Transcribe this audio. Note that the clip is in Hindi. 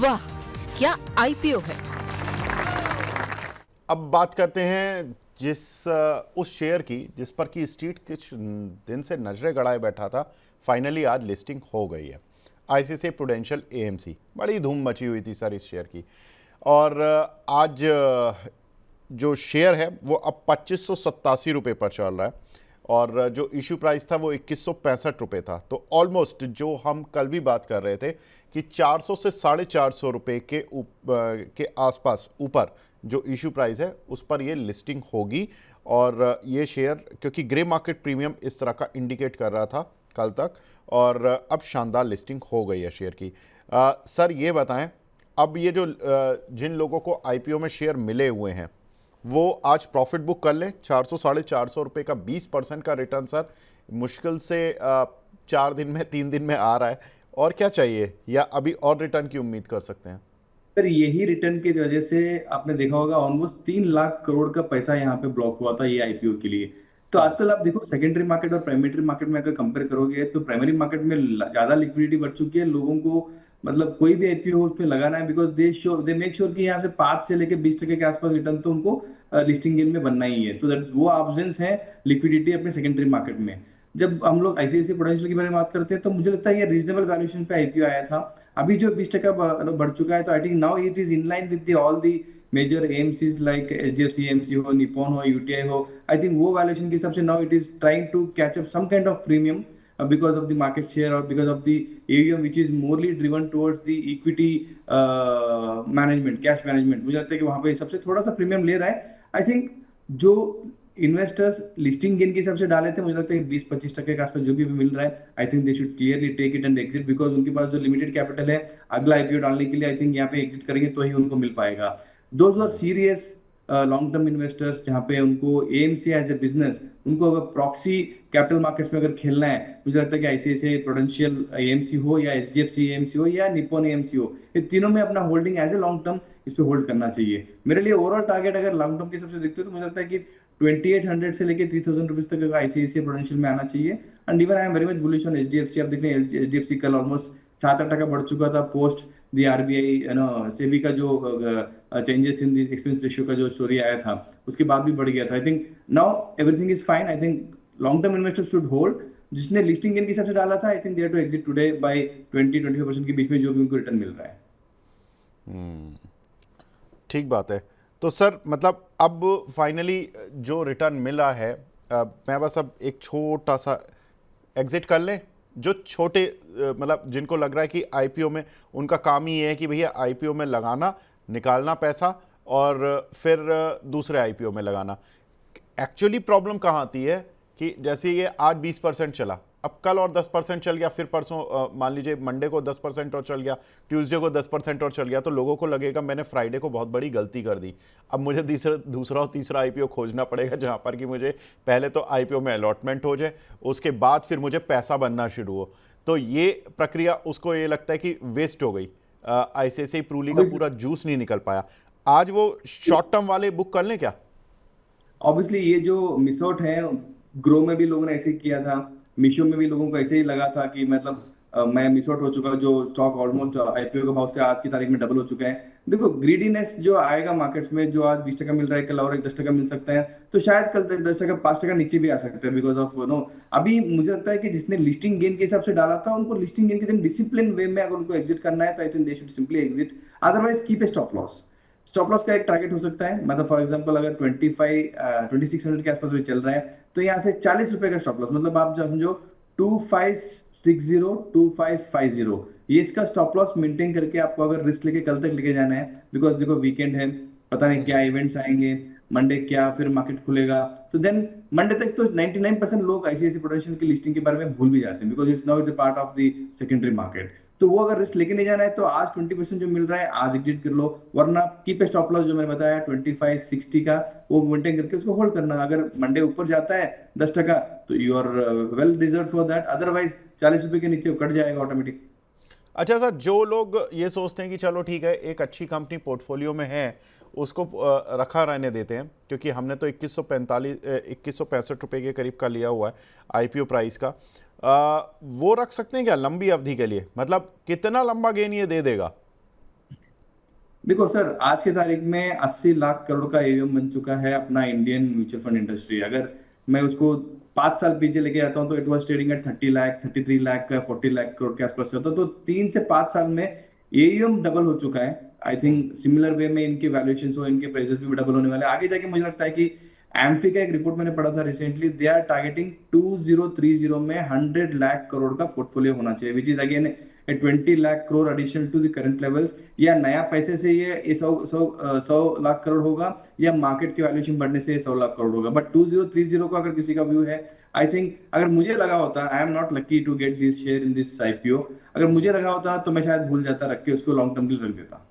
वाह, क्या आईपीओ है। अब बात करते हैं उस शेयर की जिस पर कि स्ट्रीट कुछ दिन से नजरें गड़ाए बैठा था। फाइनली आज लिस्टिंग हो गई है। आईसीआईसीआई प्रूडेंशियल एएमसी, बड़ी धूम मची हुई थी सर इस शेयर की। और आज जो शेयर है वो अब 2587 रुपये पर चल रहा है और जो इशू प्राइस था वो 2165 रुपये था। तो ऑलमोस्ट जो हम कल भी बात कर रहे थे कि 400 से 450 रुपये के आसपास ऊपर जो इशू प्राइस है उस पर ये लिस्टिंग होगी। और ये शेयर क्योंकि ग्रे मार्केट प्रीमियम इस तरह का इंडिकेट कर रहा था कल तक, और अब शानदार लिस्टिंग हो गई है शेयर की। सर ये बताएं, अब ये जो जिन लोगों को आईपीओ में शेयर मिले हुए हैं वो आज प्रॉफिट बुक कर लें। 400 450 रुपये का 20% का रिटर्न सर मुश्किल से 4 दिन में 3 दिन में आ रहा है। और क्या चाहिए, या अभी और रिटर्न की उम्मीद कर सकते हैं? सर यही रिटर्न की वजह से आपने देखा होगा ऑलमोस्ट 3 लाख करोड़ का पैसा यहाँ पे ब्लॉक हुआ था ये आईपीओ के लिए। तो आजकल आप देखो सेकेंडरी मार्केट और प्राइमरी मार्केट में अगर कंपेयर करोगे तो प्राइमरी मार्केट में ज्यादा लिक्विडिटी बढ़ चुकी है। लोगों को मतलब कोई भी आईपीओ उसमें लगाना है बिकॉज दे मेक श्योर कि यहाँ से 5 से लेकर 20% के आसपास रिटर्न तो उनको लिस्टिंग गेन में बनना ही है। तो वो ऑप्शंस है लिक्विडिटी अपने सेकेंडरी मार्केट में। जब हम लोग आईसीआईसीआई प्रूडेंशियल के बारे में बात करते हैं तो मुझे लगता है ये रीजनेबल वैल्यूएशन पे आईपीओ आया था। अभी जो 20% बढ़ चुका है तो I think now it is in line with all the major AMCs like HDFC AMC हो, निप्पॉन हो, यूटीआई हो। आई थिंक वो वैल्यूएशन के हिसाब से now it is trying to catch up some kind of premium because of the market share or because of the AUM which is morely driven towards the equity management, cash management। मुझे लगता है कि वहां पे सबसे थोड़ा सा प्रीमियम ले रहा है। आई थिंक जो इन्वेस्टर्स लिस्टिंग गेन के हिसाब से डाले थे मुझे लगता है 20-25% के आसपास जो भी मिल रहा है I think they should clearly take it and exit because उनके पास जो लिमिटेड कैपिटल है अगला आईपीओ डालने के लिए आई थिंक यहाँ पे एग्जिट करेंगे तो ही उनको मिल पाएगा। Those are serious long term investors जहाँ पे उनको एएमसी एज ए बिजनेस, उनको अगर प्रॉक्सी कैपिटल मार्केट्स में अगर खेलना है मुझे लगता है कि आईसीआईसीआई प्रूडेंशियल एएमसी हो या एचडीएफसी एएमसी हो या निप्पॉन एएमसी हो, ये तीनों में अपना holding as a long term इस पे होल्ड करना चाहिए। मेरे लिए ओवरऑल टारगेट अगर लॉन्ग टर्म के हिसाब से देखते हो तो मुझे लगता है कि 2800 से लेके 3000 रुपीज तक का आईसीआईसीआई प्रूडेंशियल में आना चाहिए। And even I am very much bullish on HDFC. आप देख रहे हैं एचडीएफसी कल ऑलमोस्ट 7-8 बढ़ चुका था पोस्ट दी आरबीआई सेबी का जो changes in the expense ratio का जो स्टोरी आया था उसके बाद भी बढ़ गया था। I think now everything is fine. I think long term investors should hold. जिसने लिस्टिंग गेन के हिसाब से डाला था I think they are to exit today by 20-25% के बीच में जो भी उनको रिटर्न मिल रहा है। ठीक बात है। तो सर मतलब अब फाइनली जो रिटर्न मिला है, मैं बस अब एक छोटा सा एग्जिट कर लें। जो छोटे मतलब जिनको लग रहा है कि आईपीओ में उनका काम ही है कि भैया आईपीओ में लगाना, निकालना पैसा और फिर दूसरे आईपीओ में लगाना। एक्चुअली प्रॉब्लम कहाँ आती है कि जैसे ये आज 20% चला, अब कल और 10% चल गया, फिर परसों मान लीजिए मंडे को 10% और चल गया, ट्यूसडे को 10% और चल गया, तो लोगों को लगेगा मैंने फ्राइडे को बहुत बड़ी गलती कर दी। अब मुझे दूसरा और तीसरा आईपीओ खोजना पड़ेगा जहां पर कि मुझे पहले तो आईपीओ में अलॉटमेंट हो जाए, उसके बाद फिर मुझे पैसा बनना शुरू हो। तो ये प्रक्रिया उसको ये लगता है कि वेस्ट हो गई। आईसीआईसीआई प्रूली का पूरा जूस नहीं निकल पाया। आज वो शॉर्ट टर्म वाले बुक कर लें क्या? ऑब्वियसली ये जो मिस आउट है, ग्रो में भी लोगों ने ऐसे किया था, मीशो में भी लोगों को ऐसे ही लगा था कि मतलब मैं मिस आउट हो चुका, जो स्टॉक ऑलमोस्ट आईपीओ के भाव से आज की तारीख में डबल हो चुका है। देखो ग्रीडीनेस जो आएगा मार्केट्स में, जो आज 20% मिल रहा है कल और 10% मिल सकता है, तो शायद कल 10% 5% नीचे भी आ सकता है बिकॉज ऑफ नो। अभी मुझे लगता है कि जिसने लिस्टिंग गेन के हिसाब से डाला था उनको लिस्टिंग गेन के दिन डिसिप्लिन वे में अगर उनको एग्जिट करना है तो I think they should simply exit, otherwise keep a stop loss. Stop loss का एक टारगेट हो सकता है, मतलब फॉर एग्जांपल अगर 2600 के आसपास भी चल रहा है तो यहाँ से 40 रुपए का स्टॉप लॉस, मतलब आप समझो 2560 2550, ये इसका स्टॉप लॉस मेंटेन करके आपको अगर रिस्क लेके कल तक लेके जाना है। बिकॉज देखो वीकेंड है, पता नहीं क्या इवेंट्स आएंगे, मंडे क्या फिर मार्केट खुलेगा, तो देन मंडे तक तो 99% लोग आईसीआईसीआई प्रूडेंशियल की लिस्टिंग के बारे में भूल भी जाते हैं because it's now it's a part of the secondary market. तो वो अगर रिस्क लेके नहीं जाना है तो आज 20% जो मिल रहा है आज एग्जिट कर लो, वरना कीप ए स्टॉप लॉस जो मैंने बताया 2560 का, वो मेंटेन करके उसको होल्ड करना। अगर मंडे ऊपर जाता है 10% तो you are well reserve for that, otherwise 40 रुपए के नीचे कट जाएगा ऑटोमेटिक। अच्छा सर, जो लोग ये सोचते हैं कि चलो ठीक है एक अच्छी कंपनी पोर्टफोलियो में है उसको रखा रहने देते हैं, क्योंकि हमने तो 2165 रुपये के करीब का लिया हुआ है आईपीओ प्राइस का, वो रख सकते हैं क्या लंबी अवधि के लिए? मतलब कितना लंबा गेन ये दे देगा? देखो सर, आज की तारीख में 80 लाख करोड़ का एयूएम बन चुका है अपना इंडियन म्यूचुअल फंड इंडस्ट्री। अगर मैं उसको 5 साल पीछे लेके जाता हूँ तो it was trading at 30 lakh, 33 lakh, 40 lakh crore के आसपास चलता। तो 3 से 5 साल में एयूएम डबल हो चुका है। आई थिंक सिमिलर वे में इनके वैल्यूएशन हो, इनके प्राइसेस भी डबल होने वाले हैं। आगे जाके मुझे लगता है कि एम्फी का एक रिपोर्ट मैंने पढ़ा था रिसेंटली, दे आर टारगेटिंग 2030 में 100 लाख करोड़ का पोर्टफोलियो होना चाहिए, which is again 20 lakh crore additional to the current levels. या नया पैसे से ये 100 लाख करोड़ होगा, या मार्केट की वैल्यूएशन बढ़ने से 100 लाख करोड़ होगा। बट 2030 का अगर किसी का व्यू है, आई थिंक अगर मुझे लगा होता, I am not lucky to get this share in this IPO, अगर मुझे लगा होता तो मैं शायद भूल जाता, रख के उसको लॉन्ग टर्म के लिए रख देता।